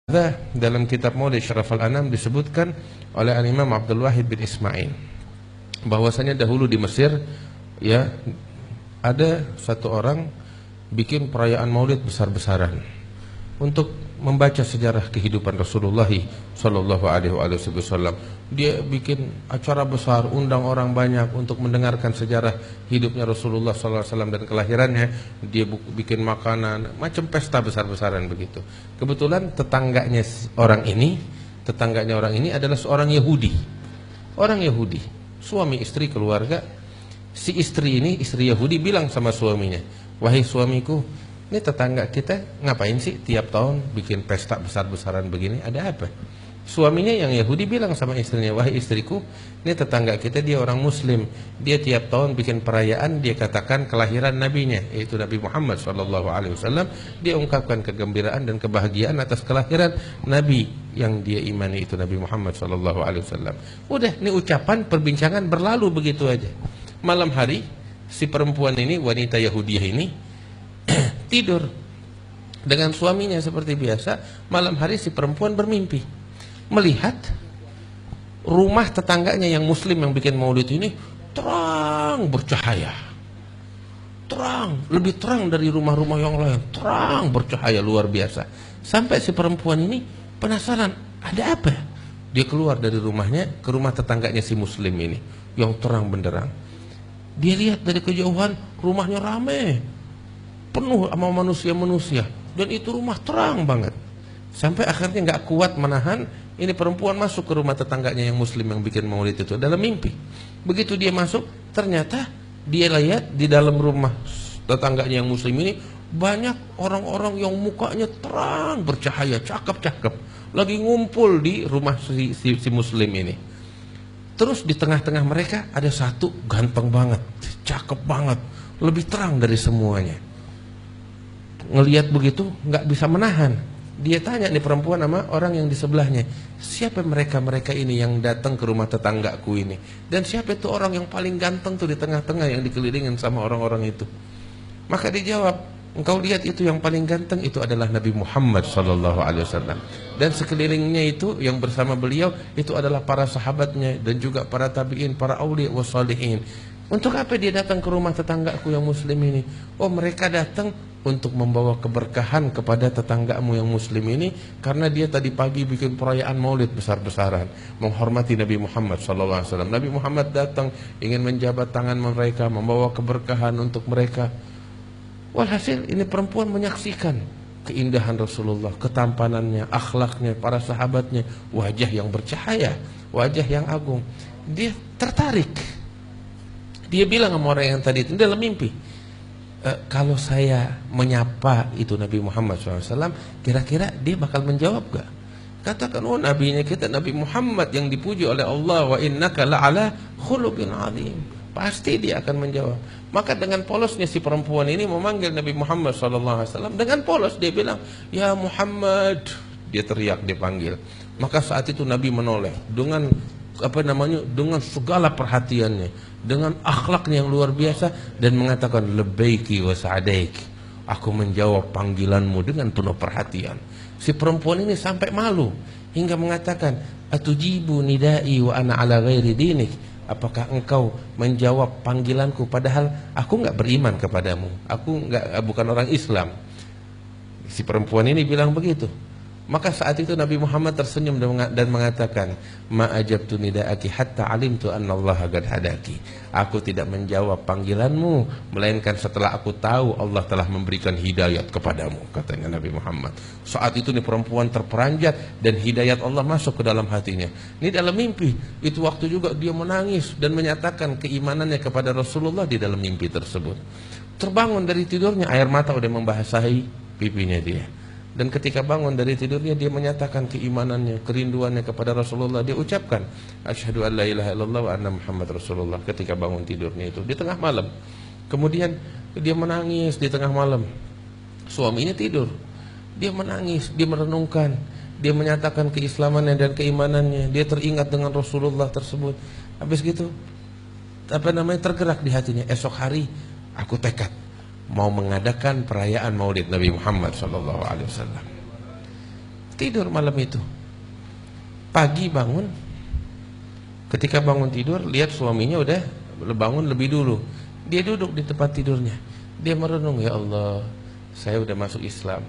Dalam kitab Maulid Syaraful Anam disebutkan oleh Al-Imam Abdul Wahid bin Ismail bahwasanya dahulu di Mesir ya ada satu orang bikin perayaan Maulid besar-besaran untuk membaca sejarah kehidupan Rasulullah sallallahu alaihi wasallam. Dia bikin acara besar, undang orang banyak untuk mendengarkan sejarah hidupnya Rasulullah sallallahu alaihi wasallam dan kelahirannya. Dia bikin makanan, macam pesta besar-besaran begitu. Kebetulan tetangganya orang ini adalah seorang Yahudi. Orang Yahudi, suami istri keluarga. Si istri ini, istri Yahudi bilang sama suaminya, "Wahai suamiku, ini tetangga kita ngapain sih tiap tahun bikin pesta besar-besaran begini? Ada apa?" Suaminya yang Yahudi bilang sama istrinya, "Wahai istriku, ini tetangga kita dia orang Muslim. Dia tiap tahun bikin perayaan, dia katakan kelahiran nabinya, yaitu Nabi Muhammad SAW. Dia ungkapkan kegembiraan dan kebahagiaan atas kelahiran Nabi yang dia imani itu Nabi Muhammad SAW. Udah, ini ucapan perbincangan berlalu begitu aja. Malam hari si perempuan ini, wanita Yahudiah ini tidur dengan suaminya seperti biasa. Malam hari si perempuan bermimpi melihat rumah tetangganya yang Muslim yang bikin maulid ini terang bercahaya, terang, lebih terang dari rumah-rumah yang lain, terang bercahaya luar biasa. Sampai si perempuan ini penasaran, ada apa? Dia keluar dari rumahnya ke rumah tetangganya si Muslim ini yang terang benderang. Dia lihat dari kejauhan rumahnya ramai, penuh sama manusia-manusia, dan itu rumah terang banget. Sampai akhirnya nggak kuat menahan, ini perempuan masuk ke rumah tetangganya yang Muslim yang bikin maulid itu dalam mimpi. Begitu dia masuk, ternyata dia lihat di dalam rumah tetangganya yang Muslim ini banyak orang-orang yang mukanya terang bercahaya, cakep-cakep, lagi ngumpul di rumah si Muslim ini. Terus di tengah-tengah mereka ada satu ganteng banget, cakep banget, lebih terang dari semuanya. Ngelihat begitu nggak bisa menahan. Dia tanya nih perempuan sama orang yang di sebelahnya, siapa mereka ini yang datang ke rumah tetanggaku ini, dan siapa itu orang yang paling ganteng tuh di tengah-tengah yang dikelilingin sama orang-orang itu. Maka dijawab, engkau lihat itu yang paling ganteng itu adalah Nabi Muhammad SAW, dan sekelilingnya itu yang bersama beliau itu adalah para sahabatnya dan juga para tabi'in, para aulia wassalihin. Untuk apa dia datang ke rumah tetanggaku yang Muslim ini? Oh, mereka datang untuk membawa keberkahan kepada tetanggamu yang Muslim ini, karena dia tadi pagi bikin perayaan maulid besar-besaran menghormati Nabi Muhammad SAW. Nabi Muhammad datang ingin menjabat tangan mereka, membawa keberkahan untuk mereka. Walhasil ini perempuan menyaksikan keindahan Rasulullah, ketampanannya, akhlaknya, para sahabatnya, wajah yang bercahaya, wajah yang agung. Dia tertarik. Dia bilang sama orang yang tadi itu dalam mimpi, kalau saya menyapa itu Nabi Muhammad SAW, kira-kira dia bakal menjawab gak? Katakan, oh nabinya kita Nabi Muhammad yang dipuji oleh Allah, wa innaka la'ala khuluqin azim. Pasti dia akan menjawab. Maka dengan polosnya si perempuan ini memanggil Nabi Muhammad SAW. Dengan polos dia bilang, ya Muhammad. Dia teriak, dipanggil. Maka saat itu Nabi menoleh dengan dengan segala perhatiannya, dengan akhlaknya yang luar biasa, dan mengatakan labbaiki wa sa'daik, aku menjawab panggilanmu dengan penuh perhatian. Si perempuan ini sampai malu hingga mengatakan, atujibu nidai wa ana ala ghairi dinik, apakah engkau menjawab panggilanku padahal aku enggak beriman kepadamu, aku bukan orang Islam. Si perempuan ini bilang begitu. Maka saat itu Nabi Muhammad tersenyum dan mengatakan, ma ajabtu nida'aki hatta alimtu anna Allah qad hadaki. Aku tidak menjawab panggilanmu melainkan setelah aku tahu Allah telah memberikan hidayat kepadamu, katanya Nabi Muhammad. Saat itu nih perempuan terperanjat dan hidayat Allah masuk ke dalam hatinya. Ini dalam mimpi. Itu waktu juga dia menangis dan menyatakan keimanannya kepada Rasulullah di dalam mimpi tersebut. Terbangun dari tidurnya, air mata udah membasahi pipinya dia. Dan ketika bangun dari tidurnya, dia menyatakan keimanannya, kerinduannya kepada Rasulullah. Dia ucapkan, asyhadu an la ilaha illallah wa anna Muhammad Rasulullah, ketika bangun tidurnya itu di tengah malam. Kemudian dia menangis di tengah malam. Suaminya tidur. Dia menangis, dia merenungkan, dia menyatakan keislamannya dan keimanannya. Dia teringat dengan Rasulullah tersebut. Habis gitu, tergerak di hatinya, esok hari aku tekad mau mengadakan perayaan maulid Nabi Muhammad SAW. tidur malam itu. Pagi bangun, ketika bangun tidur lihat suaminya udah bangun lebih dulu. Dia duduk di tempat tidurnya. Dia merenung, ya Allah, saya udah masuk Islam.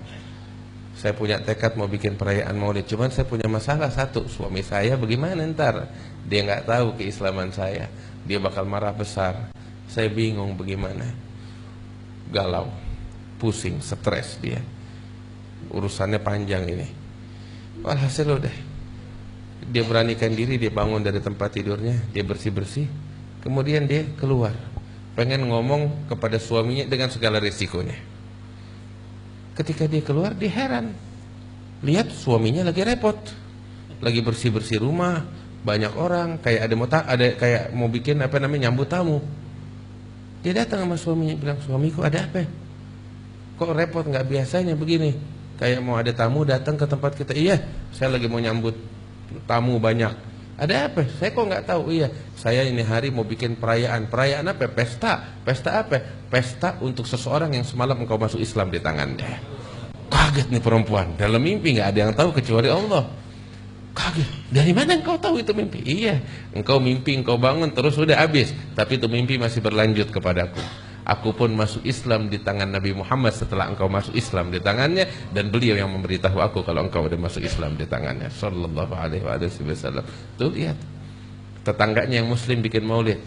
Saya punya tekad mau bikin perayaan Maulid, cuman saya punya masalah satu, suami saya bagaimana ntar? Dia nggak tahu keislaman saya, dia bakal marah besar. Saya bingung bagaimana. Galau, pusing, stres dia. Urusannya panjang ini. Walhasil udah, dia beranikan diri, dia bangun dari tempat tidurnya, dia bersih-bersih, kemudian dia keluar, pengen ngomong kepada suaminya dengan segala risikonya. Ketika dia keluar, dia heran, lihat suaminya lagi repot, lagi bersih-bersih rumah, banyak orang, kayak kayak mau bikin nyambut tamu. Dia datang sama suaminya, bilang, suamiku ada apa? Kok repot, nggak biasanya begini. Kayak mau ada tamu datang ke tempat kita. Iya, saya lagi mau nyambut tamu banyak. Ada apa? Saya kok nggak tahu. Iya, saya ini hari mau bikin perayaan. Perayaan apa? Pesta. Pesta apa? Pesta untuk seseorang yang semalam engkau masuk Islam di tangannya. Kaget nih perempuan. Dalam mimpi nggak ada yang tahu kecuali Allah. Kaget. Dari mana engkau tahu itu mimpi? Iya, engkau mimpi, engkau bangun terus sudah habis. Tapi itu mimpi masih berlanjut kepadaku. Aku pun masuk Islam di tangan Nabi Muhammad setelah engkau masuk Islam di tangannya, dan beliau yang memberitahu aku kalau engkau sudah masuk Islam di tangannya. Sallallahu alaihi wasallam. Tuh lihat, tetangganya yang Muslim bikin maulid,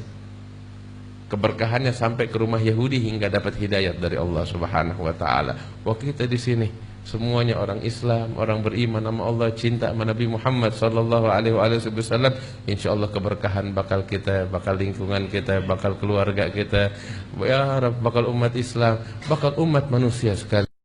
keberkahannya sampai ke rumah Yahudi hingga dapat hidayat dari Allah Subhanahu wa taala. Waktu kita di sini semuanya orang Islam, orang beriman sama Allah, cinta sama Nabi Muhammad sallallahu alaihi wasallam. Insyaallah keberkahan bakal kita, bakal lingkungan kita, bakal keluarga kita, ya Rabb, bakal umat Islam, bakal umat manusia sekali.